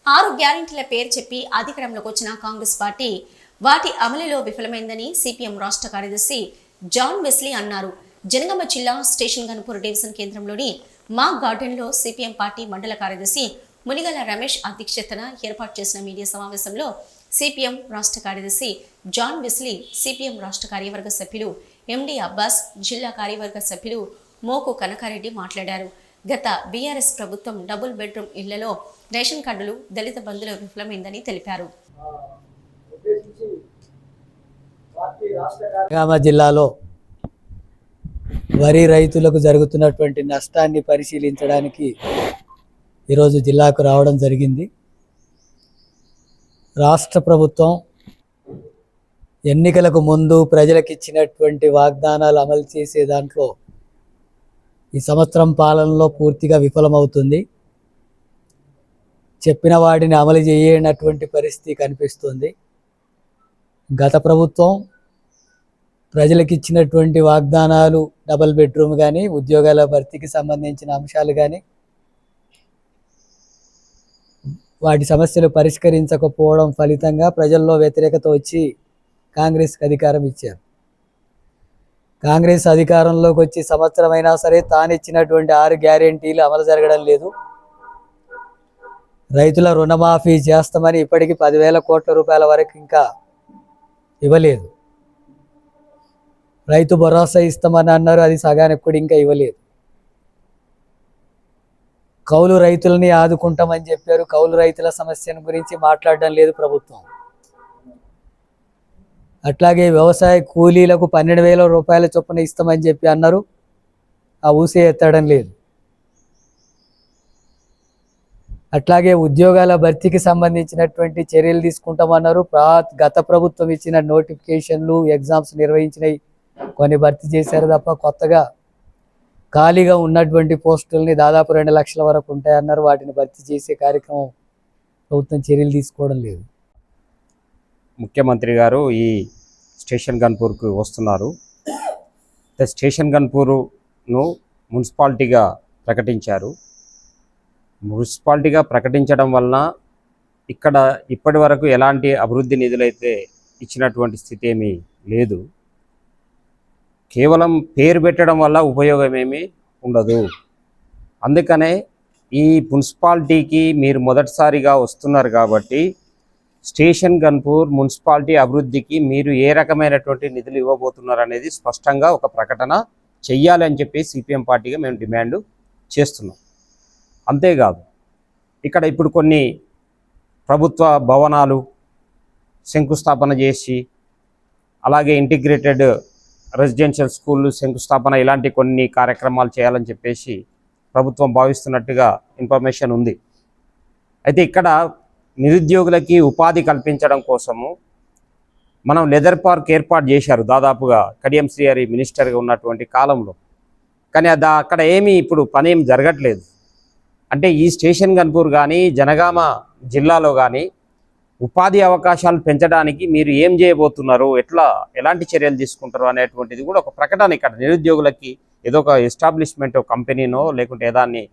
6 గ్యారెంటీల పేరు చెప్పి అధికారంలోకి వచ్చిన కాంగ్రెస్ పార్టీ వాటి అమలులో విఫలమైందని సిపిఎం రాష్ట్ర కార్యదర్శి జాన్ వెస్లీ అన్నారు. జనగామ జిల్లా స్టేషన్ గన్పూర్ డివిజన్ కేంద్రంలోని మా గార్డెన్లో సిపిఎం పార్టీ మండల కార్యదర్శి మునిగల రమేష్ అధ్యక్షతన ఏర్పాటు చేసిన మీడియా సమావేశంలో సిపిఎం రాష్ట్ర కార్యదర్శి జాన్ వెస్లీ, సిపిఎం రాష్ట్ర కార్యవర్గ సభ్యులు ఎండి అబ్బాస్, జిల్లా కార్యవర్గ సభ్యులు మోకు కనకారెడ్డి మాట్లాడారు. గత బీఆర్ఎస్ ప్రభుత్వం డబుల్ బెడ్రూమ్ ఇళ్లలో రేషన్ కార్డులు, దళిత బంధులో విఫలమైందని తెలిపారు. జనగామ జిల్లాలో వరి రైతులకు జరుగుతున్నటువంటి నష్టాన్ని పరిశీలించడానికి ఈరోజు జిల్లాకు రావడం జరిగింది. రాష్ట్ర ప్రభుత్వం ఎన్నికలకు ముందు ప్రజలకు ఇచ్చినటువంటి వాగ్దానాలు అమలు చేసే దాంట్లో ఈ సంవత్సరం పాలనలో పూర్తిగా విఫలమవుతుంది. చెప్పిన వాటిని అమలు చేయనటువంటి పరిస్థితి కనిపిస్తుంది. గత ప్రభుత్వం ప్రజలకు ఇచ్చినటువంటి వాగ్దానాలు, డబుల్ బెడ్రూమ్ కానీ, ఉద్యోగాల భర్తీకి సంబంధించిన అంశాలు కానీ, వాటి సమస్యలు పరిష్కరించకపోవడం ఫలితంగా ప్రజల్లో వ్యతిరేకత వచ్చి కాంగ్రెస్కి అధికారం ఇచ్చారు. కాంగ్రెస్ అధికారంలోకి వచ్చి సంవత్సరం అయినా సరే తాను ఇచ్చినటువంటి 6 గ్యారెంటీలు అమలు జరగడం లేదు. రైతుల రుణమాఫీ చేస్తామని ఇప్పటికీ 10,000 కోట్ల రూపాయల వరకు ఇంకా ఇవ్వలేదు. రైతు భరోసా ఇస్తామని అన్నారు, అది సగానికి కూడా ఇంకా ఇవ్వలేదు. కౌలు రైతులని ఆదుకుంటామని చెప్పారు, కౌలు రైతుల సమస్యను గురించి మాట్లాడడం లేదు ప్రభుత్వం. అట్లాగే వ్యవసాయ కూలీలకు 12,000 రూపాయల చొప్పున ఇస్తామని చెప్పి అన్నారు, ఆ ఊసే ఎత్తడం లేదు. అట్లాగే ఉద్యోగాల భర్తీకి సంబంధించినటువంటి చర్యలు తీసుకుంటామన్నారు. గత ప్రభుత్వం ఇచ్చిన నోటిఫికేషన్లు, ఎగ్జామ్స్ నిర్వహించినవి కొన్ని భర్తీ చేశారు తప్ప కొత్తగా ఖాళీగా ఉన్నటువంటి పోస్టుల్ని దాదాపు 2 లక్షల వరకు ఉంటాయన్నారు. వాటిని భర్తీ చేసే కార్యక్రమం ప్రభుత్వం చర్యలు తీసుకోవడం లేదు. ముఖ్యమంత్రి గారు ఈ స్టేషన్ గన్పూర్కు వస్తున్నారు. స్టేషన్ గన్పూర్ను మున్సిపాలిటీగా ప్రకటించారు. మున్సిపాలిటీగా ప్రకటించడం వలన ఇక్కడ ఇప్పటి వరకు ఎలాంటి అభివృద్ధి నిధులైతే ఇచ్చినటువంటి స్థితి ఏమీ లేదు. కేవలం పేరు పెట్టడం వల్ల ఉపయోగం ఏమీ ఉండదు. అందుకనే ఈ మున్సిపాలిటీకి మీరు మొదటిసారిగా వస్తున్నారు కాబట్టి స్టేషన్ గన్పూర్ మున్సిపాలిటీ అభివృద్ధికి మీరు ఏ రకమైనటువంటి నిధులు ఇవ్వబోతున్నారు అనేది స్పష్టంగా ఒక ప్రకటన చెయ్యాలి అని చెప్పి సిపిఎం పార్టీగా మేము డిమాండ్ చేస్తున్నాం. అంతేకాదు, ఇక్కడ ఇప్పుడు కొన్ని ప్రభుత్వ భవనాలు శంకుస్థాపన చేసి, అలాగే ఇంటిగ్రేటెడ్ రెసిడెన్షియల్ స్కూళ్ళు శంకుస్థాపన, ఇలాంటి కొన్ని కార్యక్రమాలు చేయాలని చెప్పేసి ప్రభుత్వం భావిస్తున్నట్టుగా ఇన్ఫర్మేషన్ ఉంది. అయితే ఇక్కడ నిరుద్యోగులకి ఉపాధి కల్పించడం కోసము మనం లెదర్ పార్క్ ఏర్పాటు చేశారు దాదాపుగా కడియం శ్రీహరి మినిస్టర్గా ఉన్నటువంటి కాలంలో. కానీ అక్కడ ఏమీ ఇప్పుడు పని ఏమి జరగట్లేదు. అంటే ఈ స్టేషన్ గన్పూర్ కానీ, జనగామ జిల్లాలో కానీ ఉపాధి అవకాశాలు పెంచడానికి మీరు ఏం చేయబోతున్నారు, ఎలాంటి చర్యలు తీసుకుంటారు అనేటువంటిది కూడా ఒక ప్రకటన ఇక్కడ నిరుద్యోగులకి ఏదో ఒక ఎస్టాబ్లిష్మెంట్ కంపెనీనో లేకుంటే ఏదాన్ని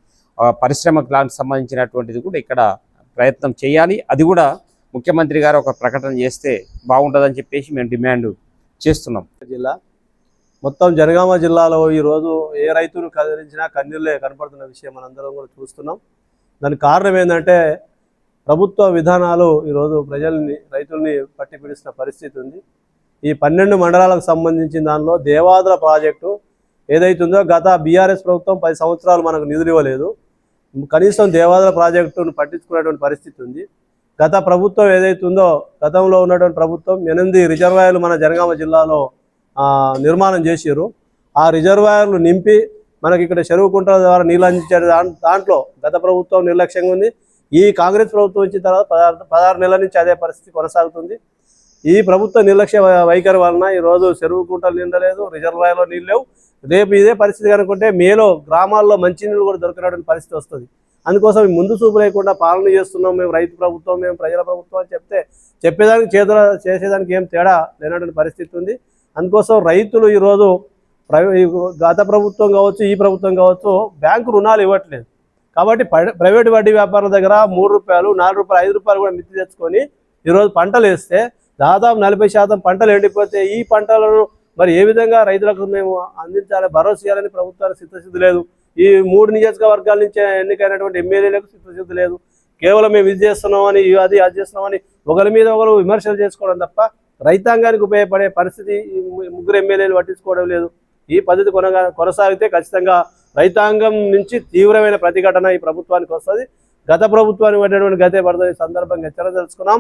పరిశ్రమకు సంబంధించినటువంటిది కూడా ఇక్కడ ప్రయత్నం చేయాలి. అది కూడా ముఖ్యమంత్రి గారు ఒక ప్రకటన చేస్తే బాగుంటుందని చెప్పేసి మేము డిమాండ్ చేస్తున్నాం. జిల్లా మొత్తం జనగామ జిల్లాలో ఈరోజు ఏ రైతును కదిలించినా కన్నీళ్ళే కనపడుతున్న విషయం మనందరం కూడా చూస్తున్నాం. దానికి కారణం ఏంటంటే ప్రభుత్వ విధానాలు ఈరోజు రైతుల్ని పట్టి పిడిస్తున్న పరిస్థితి ఉంది. ఈ 12 మండలాలకు సంబంధించిన దానిలో దేవాదుల ప్రాజెక్టు ఏదైతుందో గత బీఆర్ఎస్ ప్రభుత్వం 10 సంవత్సరాలు మనకు నిధులు ఇవ్వలేదు. కనీసం దేవాదుల ప్రాజెక్టును పట్టించుకునేటువంటి పరిస్థితి ఉంది. గత ప్రభుత్వం ఏదైతుందో, గతంలో ఉన్నటువంటి ప్రభుత్వం 8 రిజర్వాయర్లు మన జనగామ జిల్లాలో నిర్మాణం చేసారు. ఆ రిజర్వాయర్లు నింపి మనకి ఇక్కడ చెరువు కుంటల ద్వారా నీళ్ళు అందించారు. దాంట్లో గత ప్రభుత్వం నిర్లక్ష్యంగా ఉంది. ఈ కాంగ్రెస్ ప్రభుత్వం వచ్చిన తర్వాత 16 నెలల నుంచి అదే పరిస్థితి కొనసాగుతుంది. ఈ ప్రభుత్వ నిర్లక్ష్య వైఖరి వలన ఈరోజు చెరువు కుంటలు నిండలేదు, రిజర్వాయర్లో నీళ్ళు లేవు. రేపు ఇదే పరిస్థితి కనుకుంటే మేలో గ్రామాల్లో మంచినీళ్ళు కూడా దొరికినటువంటి పరిస్థితి వస్తుంది. అందుకోసం ముందు చూపు లేకుండా పాలన చేస్తున్నాం, మేము రైతు ప్రభుత్వం, మేము ప్రజల ప్రభుత్వం అని చెప్పేదానికి చేసేదానికి ఏం తేడా లేనటువంటి పరిస్థితి ఉంది. అందుకోసం రైతులు ఈరోజు గత ప్రభుత్వం కావచ్చు, ఈ ప్రభుత్వం కావచ్చు, బ్యాంకు రుణాలు ఇవ్వట్లేదు. కాబట్టి ప్రైవేట్ వడ్డీ వ్యాపారుల దగ్గర 3 రూపాయలు 4 రూపాయలు 5 రూపాయలు కూడా మిత్తి తెచ్చుకొని ఈరోజు పంటలు వేస్తే దాదాపు 40% పంటలు ఎండిపోతే ఈ పంటలను మరి ఏ విధంగా రైతులకు మేము అందించాలి, భరోసా ఇవ్వాలని ప్రభుత్వానికి చిత్తశుద్ధి లేదు. ఈ 3 నియోజకవర్గాల నుంచి ఎన్నికైనటువంటి ఎమ్మెల్యేలకు చిత్తశుద్ధి లేదు. కేవలం మేము ఇది చేస్తున్నామని అది చేస్తున్నామని ఒకరి మీద ఒకరు విమర్శలు చేసుకోవడం తప్ప రైతాంగానికి ఉపయోగపడే పరిస్థితి ఈ 3 ఎమ్మెల్యేలు పట్టించుకోవడం లేదు. ఈ పద్ధతి కొనసాగితే ఖచ్చితంగా రైతాంగం నుంచి తీవ్రమైన ప్రతిఘటన ఈ ప్రభుత్వానికి వస్తుంది. గత ప్రభుత్వానికి పడినటువంటి గతే పడుతుంది. సందర్భంగా హెచ్చరిక తెలుసుకున్నాం.